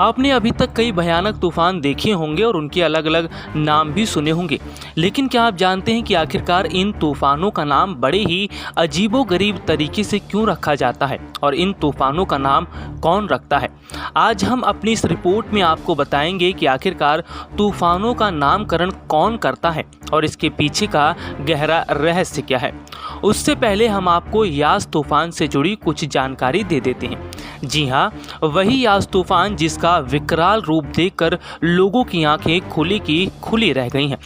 आपने अभी तक कई भयानक तूफान देखे होंगे और उनके अलग अलग नाम भी सुने होंगे, लेकिन क्या आप जानते हैं कि आखिरकार इन तूफानों का नाम बड़े ही अजीबोगरीब तरीके से क्यों रखा जाता है और इन तूफानों का नाम कौन रखता है। आज हम अपनी इस रिपोर्ट में आपको बताएंगे कि आखिरकार तूफानों का नामकरण कौन करता है और इसके पीछे का गहरा रहस्य क्या है। उससे पहले हम आपको यास तूफान से जुड़ी कुछ जानकारी दे देते हैं। जी हाँ, वही यास तूफान जिसका विकराल रूप देखकर लोगों की आंखें खुली की खुली रह गई हैं।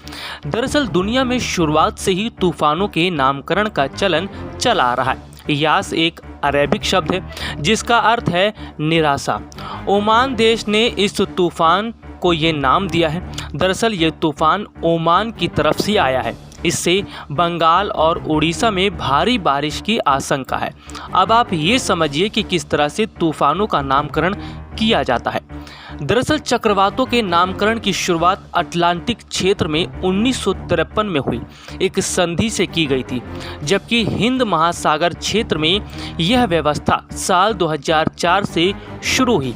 दरअसल दुनिया में शुरुआत से ही तूफानों के नामकरण का चलन चला आ रहा है। यास एक अरेबिक शब्द है जिसका अर्थ है निराशा। ओमान देश ने इस तूफान को ये नाम दिया है। दरअसल ये तूफान ओमान की तरफ से आया है। इससे बंगाल और उड़ीसा में भारी बारिश की आशंका है। अब आप ये समझिए कि किस तरह से तूफानों का नामकरण किया जाता है। दरअसल चक्रवातों के नामकरण की शुरुआत अटलांटिक क्षेत्र में 1953 में हुई एक संधि से की गई थी, जबकि हिंद महासागर क्षेत्र में यह व्यवस्था साल 2004 से शुरू हुई।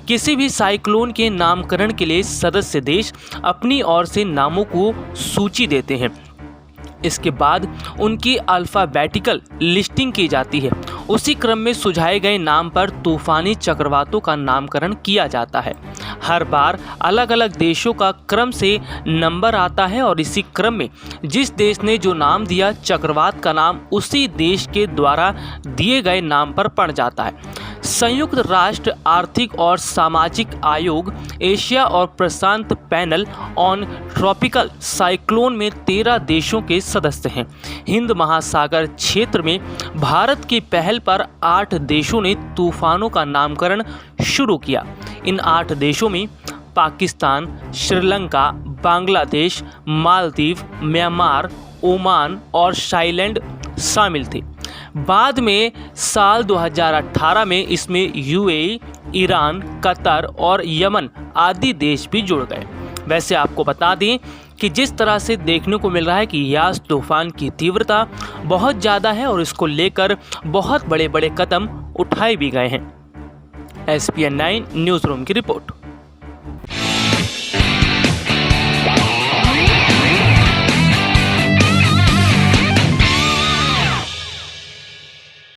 किसी भी साइक्लोन के नामकरण के लिए सदस्य देश अपनी ओर से नामों को सूची देते हैं। इसके बाद उनकी अल्फ़ाबेटिकल लिस्टिंग की जाती है। उसी क्रम में सुझाए गए नाम पर तूफ़ानी चक्रवातों का नामकरण किया जाता है। हर बार अलग अलग देशों का क्रम से नंबर आता है और इसी क्रम में जिस देश ने जो नाम दिया, चक्रवात का नाम उसी देश के द्वारा दिए गए नाम पर पड़ जाता है। संयुक्त राष्ट्र आर्थिक और सामाजिक आयोग एशिया और प्रशांत पैनल ऑन ट्रॉपिकल साइक्लोन में 13 देशों के सदस्य हैं। हिंद महासागर क्षेत्र में भारत की पहल पर 8 देशों ने तूफानों का नामकरण शुरू किया। इन 8 देशों में पाकिस्तान, श्रीलंका, बांग्लादेश, मालदीव, म्यांमार, ओमान और थाईलैंड शामिल थे। बाद में साल 2018 में इसमें यूएई, ईरान, कतर और यमन आदि देश भी जुड़ गए। वैसे आपको बता दें कि जिस तरह से देखने को मिल रहा है कि यास तूफान की तीव्रता बहुत ज़्यादा है और इसको लेकर बहुत बड़े बड़े कदम उठाए भी गए हैं। SPN 9 न्यूज़ रूम की रिपोर्ट।